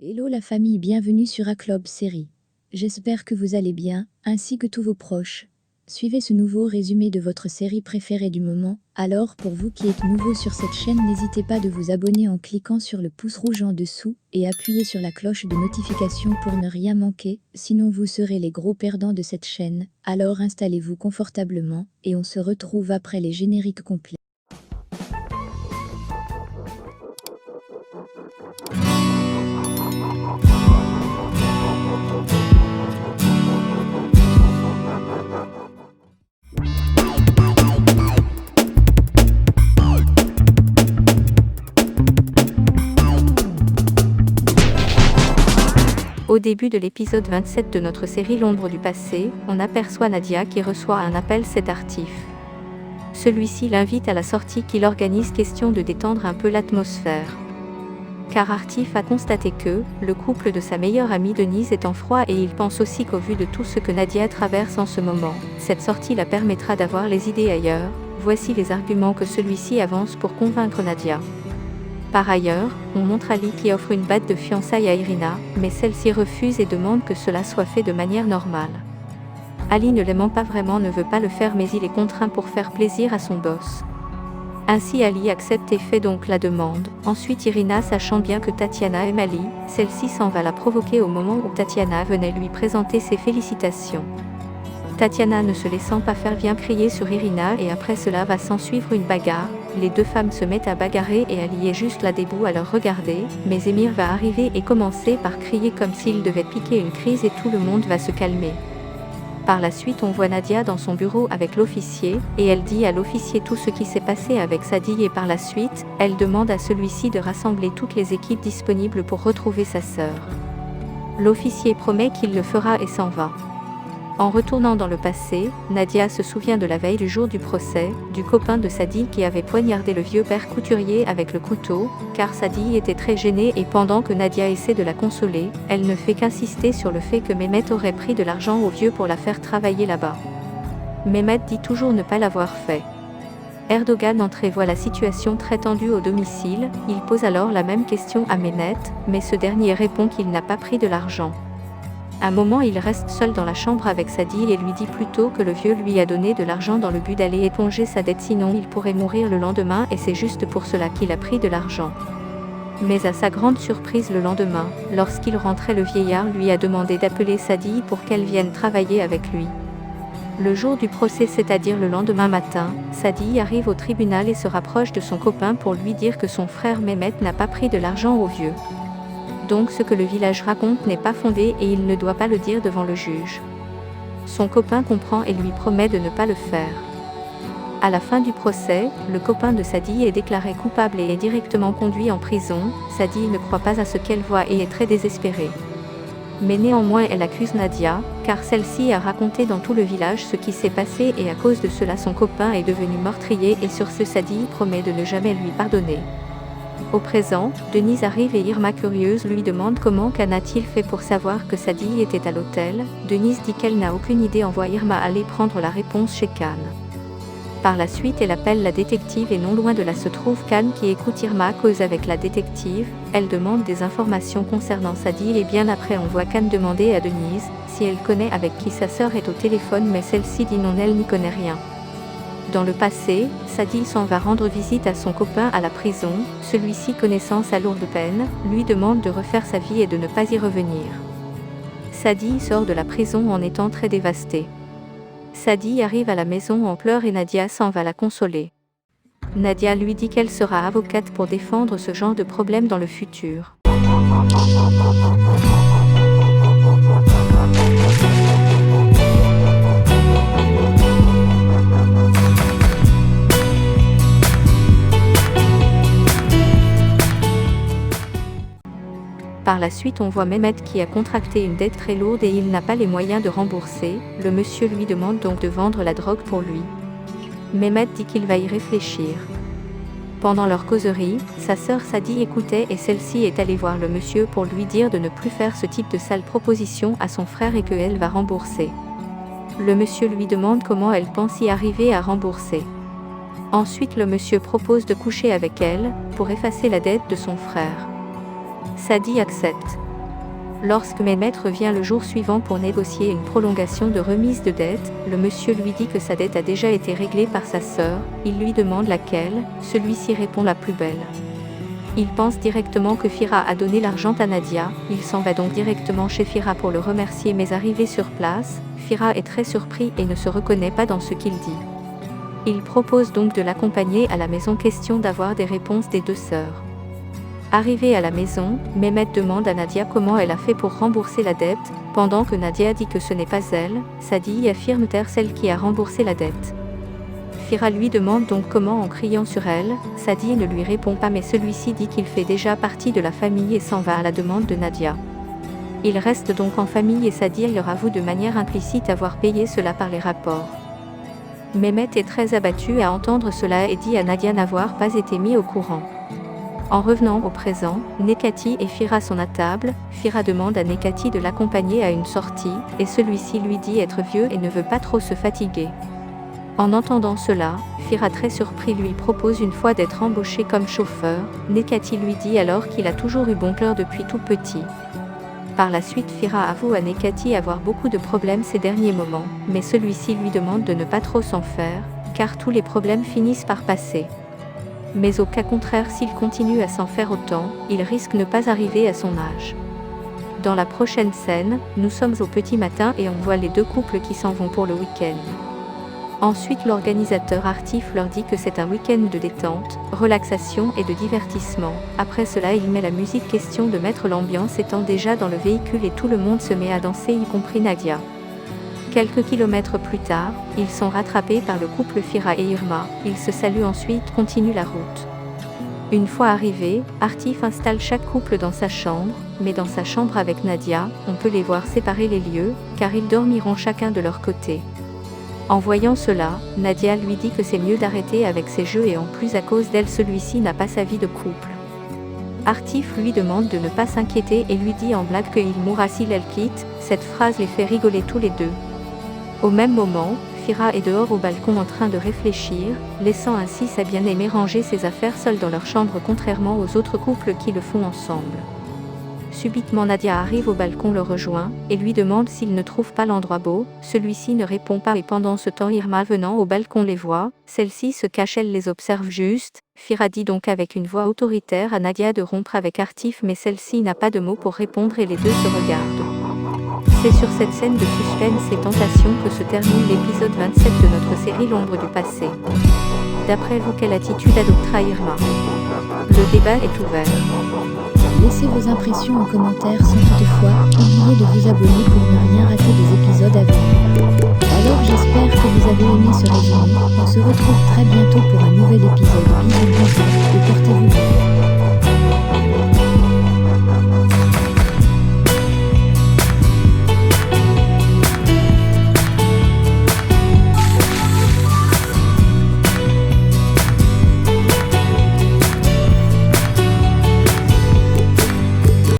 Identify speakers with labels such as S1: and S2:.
S1: Hello la famille, bienvenue sur A-Club Série. J'espère que vous allez bien, ainsi que tous vos proches. Suivez ce nouveau résumé de votre série préférée du moment. Alors, pour vous qui êtes nouveau sur cette chaîne, n'hésitez pas de vous abonner en cliquant sur le pouce rouge en dessous et appuyez sur la cloche de notification pour ne rien manquer, sinon vous serez les gros perdants de cette chaîne. Alors installez-vous confortablement et on se retrouve après les génériques complets.
S2: Au début de l'épisode 27 de notre série L'ombre du passé, on aperçoit Nadia qui reçoit un appel sédatif. Celui-ci l'invite à la sortie qu'il organise question de détendre un peu l'atmosphère. Car Artif a constaté que, le couple de sa meilleure amie Denise est en froid et il pense aussi qu'au vu de tout ce que Nadia traverse en ce moment, cette sortie la permettra d'avoir les idées ailleurs. Voici les arguments que celui-ci avance pour convaincre Nadia. Par ailleurs, on montre Ali qui offre une bague de fiançailles à Irina, mais celle-ci refuse et demande que cela soit fait de manière normale. Ali ne l'aimant pas vraiment ne veut pas le faire mais il est contraint pour faire plaisir à son boss. Ainsi Ali accepte et fait donc la demande. Ensuite Irina, sachant bien que Tatiana aime Ali, celle-ci s'en va la provoquer au moment où Tatiana venait lui présenter ses félicitations. Tatiana, ne se laissant pas faire, vient crier sur Irina et après cela va s'ensuivre une bagarre. Les deux femmes se mettent à bagarrer et Ali est juste là debout à leur regarder, mais Emir va arriver et commencer par crier comme s'il devait piquer une crise et tout le monde va se calmer. Par la suite on voit Nadia dans son bureau avec l'officier, et elle dit à l'officier tout ce qui s'est passé avec Sadi et par la suite, elle demande à celui-ci de rassembler toutes les équipes disponibles pour retrouver sa sœur. L'officier promet qu'il le fera et s'en va. En retournant dans le passé, Nadia se souvient de la veille du jour du procès, du copain de Sadi qui avait poignardé le vieux père couturier avec le couteau, car Sadi était très gêné et pendant que Nadia essaie de la consoler, elle ne fait qu'insister sur le fait que Mehmet aurait pris de l'argent au vieux pour la faire travailler là-bas. Mehmet dit toujours ne pas l'avoir fait. Erdogan entre et voit la situation très tendue au domicile, il pose alors la même question à Mehmet, mais ce dernier répond qu'il n'a pas pris de l'argent. Un moment il reste seul dans la chambre avec Sadi et lui dit plutôt que le vieux lui a donné de l'argent dans le but d'aller éponger sa dette sinon il pourrait mourir le lendemain et c'est juste pour cela qu'il a pris de l'argent. Mais à sa grande surprise le lendemain, lorsqu'il rentrait le vieillard lui a demandé d'appeler Sadi pour qu'elle vienne travailler avec lui. Le jour du procès, c'est-à-dire le lendemain matin, Sadi arrive au tribunal et se rapproche de son copain pour lui dire que son frère Mehmet n'a pas pris de l'argent au vieux. Donc ce que le village raconte n'est pas fondé et il ne doit pas le dire devant le juge. Son copain comprend et lui promet de ne pas le faire. À la fin du procès, le copain de Sadi est déclaré coupable et est directement conduit en prison. Sadi ne croit pas à ce qu'elle voit et est très désespérée. Mais néanmoins elle accuse Nadia, car celle-ci a raconté dans tout le village ce qui s'est passé et à cause de cela son copain est devenu meurtrier et sur ce Sadi promet de ne jamais lui pardonner. Au présent, Denise arrive et Irma curieuse lui demande comment Khan a-t-il fait pour savoir que Sadi était à l'hôtel. Denise dit qu'elle n'a aucune idée, envoie Irma aller prendre la réponse chez Khan. Par la suite elle appelle la détective et non loin de là se trouve Khan qui écoute Irma cause avec la détective, elle demande des informations concernant Sadi et bien après on voit Khan demander à Denise si elle connaît avec qui sa sœur est au téléphone mais celle-ci dit non, elle n'y connaît rien. Dans le passé, Sadi s'en va rendre visite à son copain à la prison, celui-ci connaissant sa lourde peine, lui demande de refaire sa vie et de ne pas y revenir. Sadi sort de la prison en étant très dévasté. Sadi arrive à la maison en pleurs et Nadia s'en va la consoler. Nadia lui dit qu'elle sera avocate pour défendre ce genre de problème dans le futur. Par la suite on voit Mehmet qui a contracté une dette très lourde et il n'a pas les moyens de rembourser, le monsieur lui demande donc de vendre la drogue pour lui. Mehmet dit qu'il va y réfléchir. Pendant leur causerie, sa sœur Sadi écoutait et celle-ci est allée voir le monsieur pour lui dire de ne plus faire ce type de sale proposition à son frère et qu'elle va rembourser. Le monsieur lui demande comment elle pense y arriver à rembourser. Ensuite le monsieur propose de coucher avec elle, pour effacer la dette de son frère. Sadi accepte. Lorsque Mehmet revient le jour suivant pour négocier une prolongation de remise de dette, le monsieur lui dit que sa dette a déjà été réglée par sa sœur, il lui demande laquelle, celui-ci répond la plus belle. Il pense directement que Fira a donné l'argent à Nadia, il s'en va donc directement chez Fira pour le remercier mais arrivé sur place, Fira est très surpris et ne se reconnaît pas dans ce qu'il dit. Il propose donc de l'accompagner à la maison question d'avoir des réponses des deux sœurs. Arrivé à la maison, Mehmet demande à Nadia comment elle a fait pour rembourser la dette, pendant que Nadia dit que ce n'est pas elle, Sadi affirme être celle qui a remboursé la dette. Fira lui demande donc comment en criant sur elle, Sadi ne lui répond pas mais celui-ci dit qu'il fait déjà partie de la famille et s'en va à la demande de Nadia. Il reste donc en famille et Sadi leur avoue de manière implicite avoir payé cela par les rapports. Mehmet est très abattu à entendre cela et dit à Nadia n'avoir pas été mis au courant. En revenant au présent, Nekati et Fira sont à table, Fira demande à Nekati de l'accompagner à une sortie, et celui-ci lui dit être vieux et ne veut pas trop se fatiguer. En entendant cela, Fira très surpris lui propose une fois d'être embauché comme chauffeur, Nekati lui dit alors qu'il a toujours eu bon cœur depuis tout petit. Par la suite Fira avoue à Nekati avoir beaucoup de problèmes ces derniers moments, mais celui-ci lui demande de ne pas trop s'en faire, car tous les problèmes finissent par passer. Mais au cas contraire s'il continue à s'en faire autant, il risque ne pas arriver à son âge. Dans la prochaine scène, nous sommes au petit matin et on voit les deux couples qui s'en vont pour le week-end. Ensuite l'organisateur Artif leur dit que c'est un week-end de détente, relaxation et de divertissement. Après cela il met la musique question de mettre l'ambiance étant déjà dans le véhicule et tout le monde se met à danser y compris Nadia. Quelques kilomètres plus tard, ils sont rattrapés par le couple Fira et Irma, ils se saluent ensuite continuent la route. Une fois arrivés, Artif installe chaque couple dans sa chambre, mais dans sa chambre avec Nadia, on peut les voir séparer les lieux, car ils dormiront chacun de leur côté. En voyant cela, Nadia lui dit que c'est mieux d'arrêter avec ces jeux et en plus à cause d'elle celui-ci n'a pas sa vie de couple. Artif lui demande de ne pas s'inquiéter et lui dit en blague qu'il mourra s'il elle quitte, cette phrase les fait rigoler tous les deux. Au même moment, Fira est dehors au balcon en train de réfléchir, laissant ainsi sa bien-aimée ranger ses affaires seule dans leur chambre contrairement aux autres couples qui le font ensemble. Subitement Nadia arrive au balcon le rejoint, et lui demande s'il ne trouve pas l'endroit beau, celui-ci ne répond pas et pendant ce temps Irma venant au balcon les voit, celle-ci se cache elle les observe juste, Fira dit donc avec une voix autoritaire à Nadia de rompre avec Artif mais celle-ci n'a pas de mots pour répondre et les deux se regardent. C'est sur cette scène de suspense et tentation que se termine l'épisode 27 de notre série L'ombre du passé. D'après vous, quelle attitude adoptera Irma? Le débat est ouvert.
S1: Laissez vos impressions en commentaire sans toutefois oublier de vous abonner pour ne rien rater des épisodes à venir. Alors j'espère que vous avez aimé ce résumé, on se retrouve très bientôt pour un nouvel épisode. Bisous et portez-vous bien.